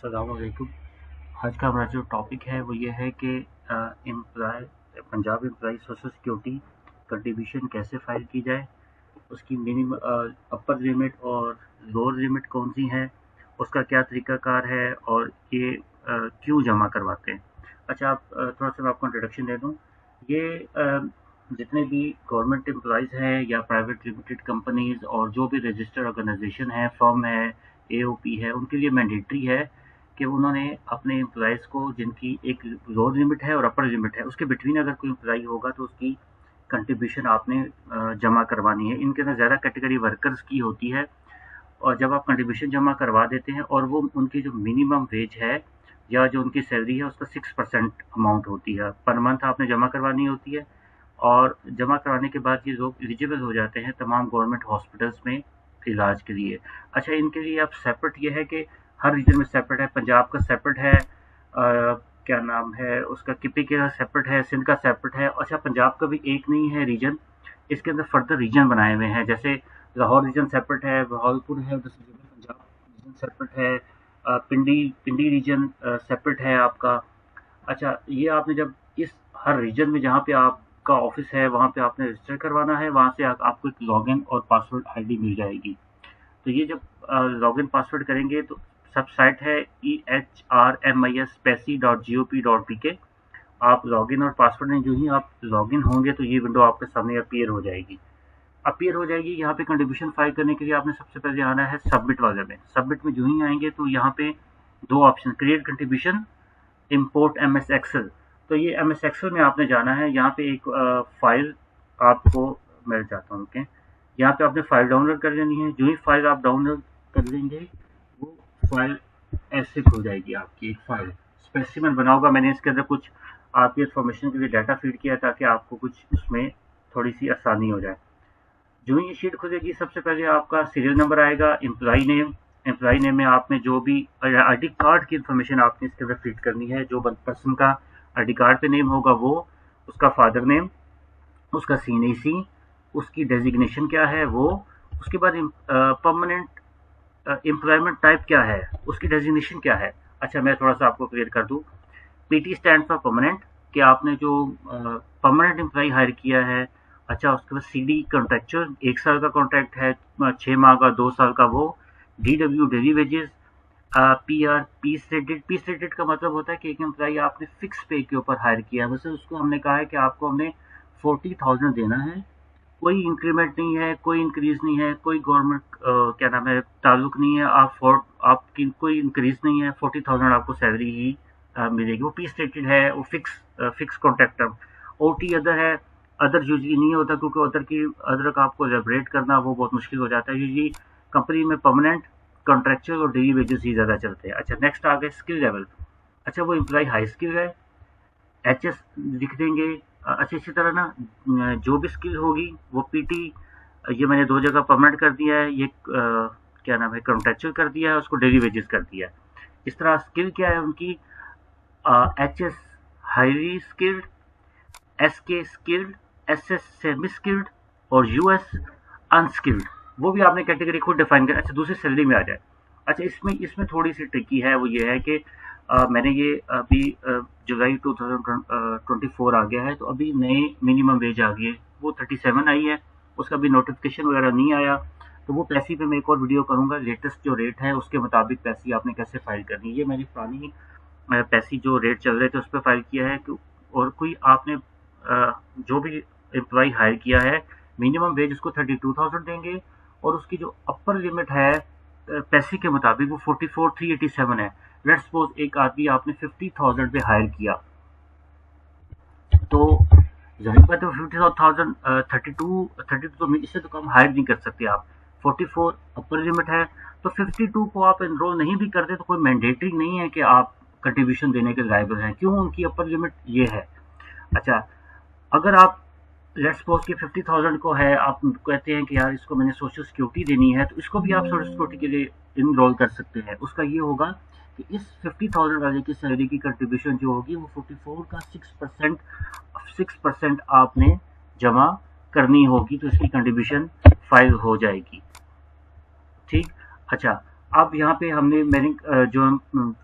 अस्सलाम वालेकुम। आज का हमारा जो टॉपिक है वो ये है कि employ Punjab employ social security contribution कैसे फाइल की जाए, उसकी मिनिमम अपर लिमिट और लोअर लिमिट कौन सी है, उसका क्या तरीकाकार है और ये क्यों जमा करवाते हैं। अच्छा, आप थोड़ा सा मैं आपको इंट्रोडक्शन दे दूँ। ये जितने भी गवर्नमेंट एम्प्लॉयज़ हैं या प्राइवेट लिमिटेड कंपनीज और जो भी रजिस्टर्ड ऑर्गेनाइजेशन है, फर्म है, एओपी है, उनके लिए मैंडेटरी है कि उन्होंने अपने एम्प्लॉयज़ को, जिनकी एक लोअर लिमिट है और अपर लिमिट है, उसके बिटवीन अगर कोई एम्प्लॉय होगा तो उसकी कंट्रीब्यूशन आपने जमा करवानी है। इनके अंदर ज़्यादा कैटेगरी वर्कर्स की होती है और जब आप कंट्रीब्यूशन जमा करवा देते हैं और वो उनकी जो मिनिमम वेज है या जो उनकी सैलरी है उसका 6% अमाउंट होती है, पर मंथ आपने जमा करवानी होती है। और जमा कराने के बाद ये लोग एलिजिबल हो जाते हैं तमाम गवर्नमेंट हॉस्पिटल्स में इलाज के लिए। अच्छा, इनके लिए आप सेपरेट ये है कि हर रीजन में सेपरेट है। पंजाब का सेपरेट है, क्या नाम है उसका, किपी का सेपरेट है, सिंध का सेपरेट है। अच्छा, पंजाब का भी एक नहीं है रीजन, इसके अंदर फर्दर रीजन बनाए हुए हैं। जैसे लाहौर रीजन सेपरेट है, बहावलपुर है, पंजाब रीजन सेपरेट है, पिंडी पिंडी रीजन सेपरेट है आपका। अच्छा, ये आपने जब इस हर रीजन में जहाँ पे आपका ऑफिस है वहाँ पे आपने रजिस्टर करवाना है, वहाँ से आपको एक लॉगिन और पासवर्ड आईडी मिल जाएगी। तो ये जब लॉगिन पासवर्ड करेंगे तो सब साइट है ehrmis.speci.gop.pk। आप लॉगिन और पासवर्ड में जो ही आप लॉगिन होंगे तो ये विंडो आपके सामने अपीयर हो जाएगी। यहाँ पे कंट्रीब्यूशन फाइल करने के लिए आपने सबसे पहले आना है सबमिट वाले में। सबमिट में जो ही आएंगे तो यहाँ पे दो option, create contribution, import MS Excel. तो ये एमएस एक्सेल में आपने जाना है। यहाँ पे एक फाइल आपको मिल जाता हूँ कि यहाँ पे आपने फाइल डाउनलोड कर लेनी है। जो ही फाइल आप डाउनलोड कर लेंगे वो फाइल ऐसे खुल जाएगी आपकी। एक फाइल स्पेसिमेन बना होगा, मैंने इसके अंदर कुछ आपकी इन्फॉर्मेशन के लिए डाटा फीड किया ताकि आपको कुछ उसमें थोड़ी सी आसानी हो जाए। जो ही ये शीट खुलेगी सबसे पहले आपका सीरियल नंबर आएगा, एम्प्लॉय नेम में आपने जो भी आईडी कार्ड की इन्फॉर्मेशन आपने इसके अंदर फीड करनी है। जो पर्सन का आईडी कार्ड पे नेम होगा वो, उसका फादर नेम, उसका सीएनसी, उसकी डेजिग्नेशन क्या है वो, उसके बाद परमानेंट एम्प्लॉयमेंट टाइप क्या है, उसकी डेजिग्नेशन क्या है। अच्छा, मैं थोड़ा सा आपको क्लियर कर दूं। पीटी स्टैंड फॉर परमानेंट, कि आपने जो परमानेंट एम्प्लॉय हायर किया है। अच्छा, उसके बाद सीडी कॉन्ट्रैक्चुअल, 1 साल का कॉन्ट्रैक्ट है, 6 माह का, 2 साल का वो। DW daily wages, PR piece rated का मतलब होता है कि एक एम्प्लॉय आपने फिक्स पे के ऊपर हायर किया है, वैसे उसको हमने कहा है कि आपको हमने 40,000 देना है। कोई इंक्रीमेंट नहीं है, कोई इंक्रीज नहीं है, कोई गवर्नमेंट क्या नाम है ताल्लुक नहीं है, आपकी कोई इंक्रीज नहीं है। 40,000 आपको सैलरी ही मिलेगी। वो पीस रेटेड है, वो फिक्स कॉन्ट्रैक्टर। ओटी अदर है, अदर यूजली नहीं होता क्योंकि अदर का आपको एलेबरेट करना वो बहुत मुश्किल हो जाता है। यूजली कंपनी में परमानेंट, कॉन्ट्रैक्चुअल और डेली वेजेस ही ज़्यादा चलते हैं। अच्छा, नेक्स्ट आ गए स्किल लेवल। अच्छा, वो एम्प्लॉय हाई स्किल है, एचएस लिख देंगे। अच्छा, इसी तरह ना जो भी स्किल होगी वो पीटी, ये मैंने 2 जगह परमानेंट कर दिया है, ये क्या नाम है कॉन्ट्रैक्चुअल कर दिया है, उसको डेली वेजेस कर दिया है। इस तरह स्किल क्या है उनकी, HS highly skilled, SK skilled, SS semi skilled और यूएस अनस्किल्ड। वो भी आपने कैटेगरी खुद डिफाइन कर। अच्छा, दूसरी सैलरी में आ जाए। अच्छा, इसमें थोड़ी सी ट्रिकी है, वो ये है कि मैंने ये अभी जुलाई 2024 आ गया है तो अभी नए मिनिमम वेज आ गई है, वो 37 आई है। उसका भी नोटिफिकेशन वगैरह नहीं आया, तो वो पैसी पे मैं एक और वीडियो करूंगा। लेटेस्ट जो रेट है उसके मुताबिक पैसी आपने कैसे फाइल करनी है। ये मैंने पुरानी पैसी जो रेट चल रहे थे उस पर फाइल किया है। और कोई आपने जो भी एम्प्लॉय हायर किया है, मिनिमम वेज उसको 32,000 देंगे और उसकी जो अपर लिमिट है पैसे के मुताबिक वो 44,387 है। लेट्स सपोज एक आदमी आपने 50,000 पे हायर किया तो जाहिर बात है 50,000 32 तो इससे तो कम हायर नहीं कर सकते आप। 44 अपर लिमिट है, तो 52 को आप एनरोल नहीं भी करते तो कोई मैंडेटरी नहीं है कि आप कंट्रीब्यूशन देने के लायबल हैं। क्यों? उनकी अपर लिमिट ये है। अच्छा, अगर आप लेट्स सपोज कि 50,000 को है, आप कहते हैं कि यार इसको मैंने सोशल सिक्योरिटी देनी है, तो इसको भी आप सोशल सिक्योरिटी के लिए इनरोल कर सकते हैं। उसका ये होगा कि इस 50,000 वाले की सैलरी की कंट्रीब्यूशन जो होगी वो 44 का 6% आपने जमा करनी होगी, तो इसकी कंट्रीब्यूशन फाइल हो जाएगी। ठीक। अच्छा, अब यहाँ पे मैंने जो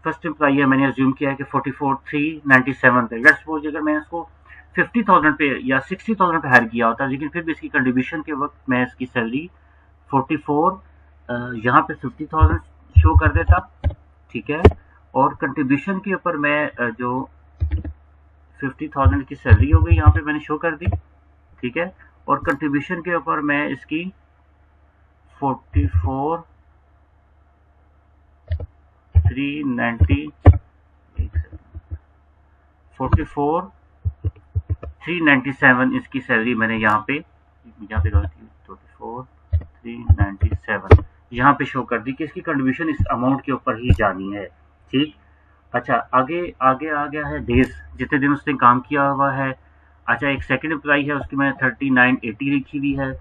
फर्स्ट एम्प्लॉई है मैंने अज्यूम किया है कि 44,397 पे। लेट्स सपोज अगर मैं इसको 50,000 पे या 60,000 पे हायर किया होता, लेकिन फिर भी इसकी कंट्रीब्यूशन के वक्त मैं इसकी सैलरी 44 यहाँ पे 50,000 शो कर देता, ठीक है। और कंट्रीब्यूशन के ऊपर मैं जो 50,000 की सैलरी हो गई यहाँ पे मैंने शो कर दी, ठीक है। और कंट्रीब्यूशन के ऊपर मैं इसकी 44,397 इसकी सैलरी मैंने यहाँ पे 44,397 यहाँ पे शो कर दी कि इसकी कंट्रीब्यूशन इस अमाउंट के ऊपर ही जानी है, ठीक। अच्छा, आगे आगे आ गया है डेज, जितने दिन उसने काम किया हुआ है। अच्छा, एक सेकंड एम्प्लॉई है, उसकी मैंने 3980 लिखी हुई है।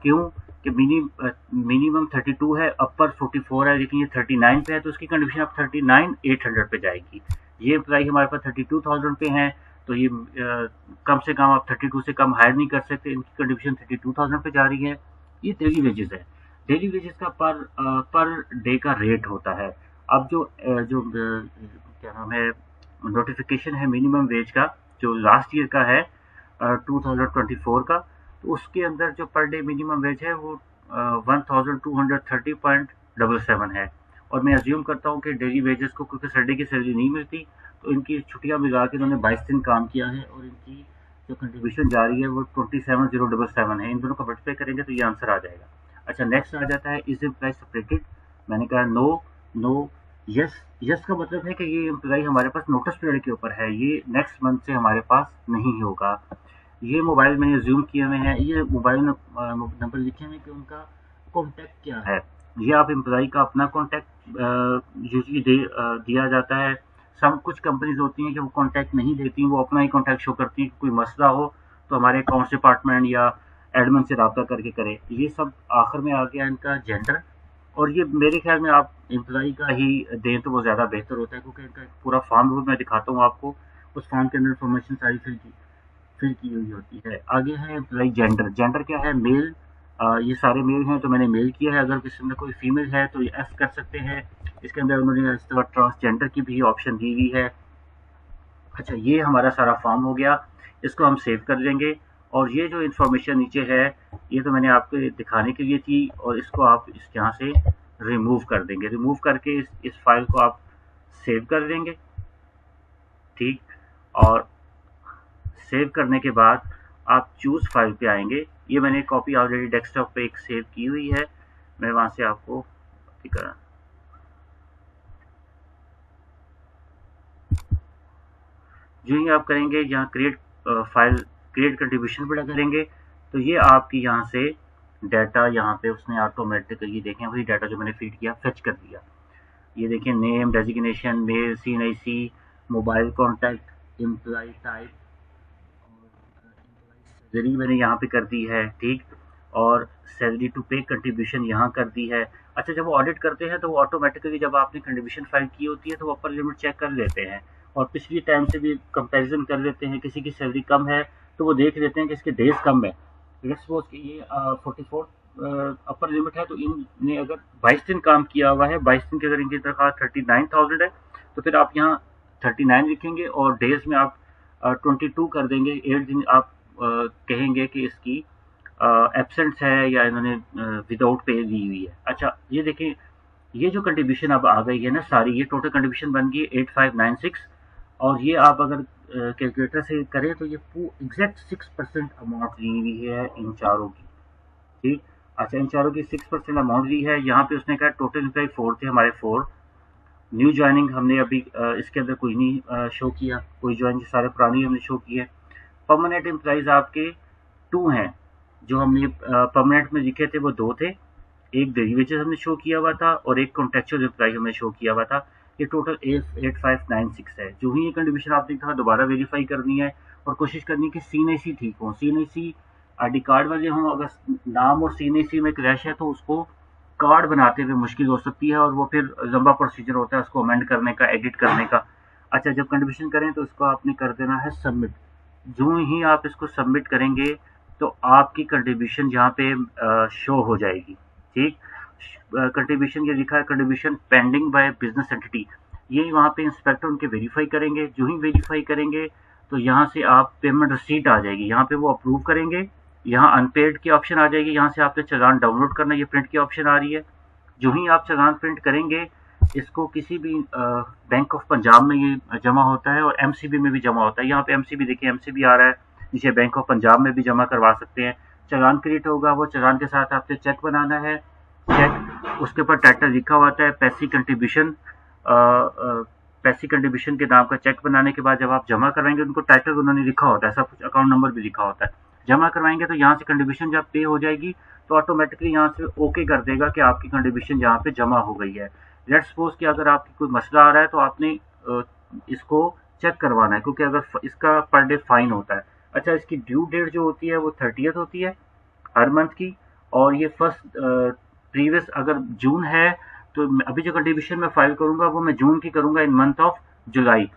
क्यों कि मिनिमम 32 है, अपर 44 है, लेकिन ये 39 पे है, तो उसकी कंडीशन अब 39,800 पे जाएगी। ये एम्प्लॉई हमारे पास 32,000 पे है, तो ये कम से कम आप 32 से कम हायर नहीं कर सकते, इनकी कंडीशन 32,000 पे जा रही है। ये डेली वेजेस है। डेली वेजेस का पर डे का रेट होता है। अब जो क्या नाम है, नोटिफिकेशन है मिनिमम वेज का, जो लास्ट ईयर का है 2024 का, तो उसके अंदर जो पर डे मिनिमम वेज है वो 1230.77 है। और मैं अज्यूम करता हूँ कि डेली वेजेस को, क्योंकि संडे की सैलरी नहीं मिलती, तो इनकी छुट्टियां मिला के इन्होंने 22 दिन काम किया है, और इनकी जो कंट्रीब्यूशन जा रही है वो 27,077 है। इन दोनों का मल्टीप्लाई करेंगे तो ये आंसर आ जाएगा। अच्छा, नेक्स्ट आ जाता है इज एम्प्लॉय सेपरेटेड। मैंने कहा नो, नो, यस। यस का मतलब है कि ये एम्प्लॉय हमारे पास नोटिस पीरियड के ऊपर है, ये नेक्स्ट मंथ से हमारे पास नहीं होगा। ये मोबाइल मैंने जूम किए हुए हैं, ये मोबाइल नंबर लिखे हैं कि उनका कॉन्टैक्ट क्या है। ये आप एम्प्लॉय का अपना कॉन्टैक्ट यूजली दिया जाता है। कुछ कंपनीज होती हैं कि वो कॉन्टैक्ट नहीं देती, वो अपना ही कॉन्टैक्ट शो करती हैं कि कोई मसला हो तो हमारे अकाउंट्स डिपार्टमेंट या एडमिन से रब्ता करके करे। ये सब आखिर में आ गया इनका जेंडर, और ये मेरे ख्याल में आप एम्प्लॉय का ही दें तो वो ज़्यादा बेहतर होता है, क्योंकि इनका पूरा फॉर्म भी मैं दिखाता हूँ आपको। उस फॉर्म के अंदर इन्फॉर्मेशन सारी फिल की हुई होती है। आगे है एम्प्लॉय जेंडर। जेंडर क्या है? मेल। ये सारे मेल हैं तो मैंने मेल किया है। अगर किसी में कोई फीमेल है तो ये एस कर सकते हैं। इसके अंदर उन्होंने इस तरह ट्रांसजेंडर की भी ऑप्शन दी हुई है। अच्छा, ये हमारा सारा फॉर्म हो गया, इसको हम सेव कर लेंगे। और ये जो इन्फॉर्मेशन नीचे है, ये तो मैंने आपको दिखाने के लिए थी, और इसको आप यहाँ से रिमूव कर देंगे। रिमूव करके इस फाइल को आप सेव कर देंगे, ठीक। और सेव करने के बाद आप चूज फाइल पे आएंगे। ये मैंने कॉपी ऑलरेडी डेस्कटॉप पे एक सेव की हुई है, मैं वहां से आपको दिखा। जो ही आप करेंगे यहाँ क्रिएट फाइल, क्रिएट कंट्रीब्यूशन पर करेंगे, तो ये आपकी यहाँ से डाटा यहाँ पे उसने ऑटोमेटिकली, देखें वही डाटा जो मैंने फीड किया फेच कर दिया। ये देखिए, name, designation, mail, CNIC, mobile contact, employ type, salary मैंने यहाँ पे कर दी है, ठीक। और सैलरी टू पे कंट्रीब्यूशन यहाँ कर दी है। अच्छा, जब वो ऑडिट करते हैं तो वो ऑटोमेटिकली, जब आपने कंट्रीब्यूशन फाइल की होती है तो वो अपर लिमिट चेक कर लेते हैं, और पिछली टाइम से भी कंपैरिजन कर लेते हैं। किसी की सैलरी कम है तो वो देख लेते हैं कि इसके डेज कम है। लेट्स सपोज कि ये 44 अपर लिमिट है, तो इनने अगर 22 दिन काम किया हुआ है, 22 दिन की अगर इनकी तनख्वाह 39,000 है, तो फिर आप यहाँ 39 लिखेंगे और डेज में आप 22 कर देंगे। 8 दिन आप कहेंगे कि इसकी एब्सेंट है या इन्होंने विदाउट पे दी हुई है। अच्छा, ये देखें, ये जो कंट्रीब्यूशन अब आ गई है ना सारी, ये टोटल कंट्रीब्यूशन बन गई 8596। और ये आप अगर कैलकुलेटर से करें तो ये एग्जैक्ट 6% अमाउंट ली हुई है इन चारों की, ठीक। अच्छा, इन चारों की 6% अमाउंट ली है। यहाँ पे उसने कहा टोटल एम्प्लॉय 4 थे हमारे, 4 न्यू ज्वाइनिंग हमने अभी इसके अंदर कोई नहीं शो किया, कोई ज्वाइन, सारे पुरानी हमने शो किए। परमानेंट एम्प्लॉइज आपके 2 हैं, जो हमने परमानेंट में लिखे थे वो 2 थे। एक डेली वेजेस हमने शो किया हुआ था और एक कॉन्ट्रेक्चुअल एम्प्लॉय हमने शो किया हुआ था। ये टोटल 8596 है। जो ही ये कंट्रीब्यूशन आपने कहा दोबारा वेरीफाई करनी है और कोशिश करनी है कि CNIC ठीक हो। CNIC ID कार्ड वाले हों, अगर नाम और CNIC में क्रैश है तो उसको कार्ड बनाते हुए मुश्किल हो सकती है, और वो फिर लंबा प्रोसीजर होता है उसको अमेंड करने का, एडिट करने का। अच्छा, जब कंट्रीब्यूशन करें तो इसको आपने कर देना है सबमिट। जो ही आप इसको सबमिट करेंगे तो आपकी कंट्रीब्यूशन यहाँ पे शो हो जाएगी, ठीक। कंट्रीब्यूशन ये लिखा है contribution pending by business entity, ये वहाँ पे इंस्पेक्टर उनके वेरीफाई करेंगे। जो ही वेरीफाई करेंगे तो यहाँ से आप पेमेंट रिसीट आ जाएगी, यहाँ पे वो अप्रूव करेंगे। यहाँ अनपेड की ऑप्शन आ जाएगी, यहाँ से आपने चालान डाउनलोड करना, ये प्रिंट की ऑप्शन आ रही है। जो ही आप चालान प्रिंट करेंगे, इसको किसी भी बैंक ऑफ पंजाब में ये जमा होता है और एमसीबी में भी जमा होता है। यहाँ पे एमसीबी देखिए, एमसीबी आ रहा है, नीचे बैंक ऑफ पंजाब में भी जमा करवा सकते हैं। चालान क्रिएट होगा, वो चालान के साथ आपसे चेक बनाना है। चेक उसके ऊपर टाइटल लिखा हुआ है पैसी कंट्रीब्यूशन, पैसी कंट्रीब्यूशन के नाम का चेक बनाने के बाद जब आप जमा करवाएंगे, उनको टाइटल उन्होंने लिखा होता है, सब कुछ अकाउंट नंबर भी लिखा होता है। जमा करवाएंगे तो यहाँ से कंट्रीब्यूशन जब पे हो जाएगी तो ऑटोमेटिकली यहाँ से ओके कर देगा कि आपकी कंट्रीब्यूशन यहाँ पे जमा हो गई है। लेट्स सपोज कि अगर आपकी कोई मसला आ रहा है तो आपने इसको चेक करवाना है, क्योंकि अगर इसका पर डे फाइन होता है। अच्छा, इसकी ड्यू डेट जो होती है वो 30th होती है हर मंथ की, और ये फर्स्ट प्रीवियस अगर जून है तो अभी जो कंट्रीब्यूशन मैं फाइल करूंगा वो मैं जून की करूंगा इन मंथ ऑफ जुलाई,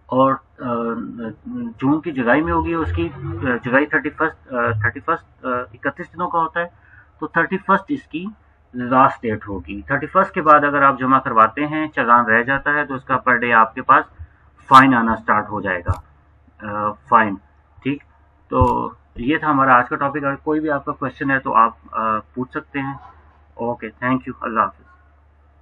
और जून की जुलाई में होगी उसकी, जुलाई 31 दिनों का होता है, तो 31 इसकी लास्ट डेट होगी। 31 के बाद अगर आप जमा करवाते हैं, चालान रह जाता है, तो उसका पर डे आपके पास फाइन आना स्टार्ट हो जाएगा, फाइन। ठीक, तो ये था हमारा आज का टॉपिक। अगर कोई भी आपका क्वेश्चन है तो आप पूछ सकते हैं। Okay, thank you, Allah Hafiz.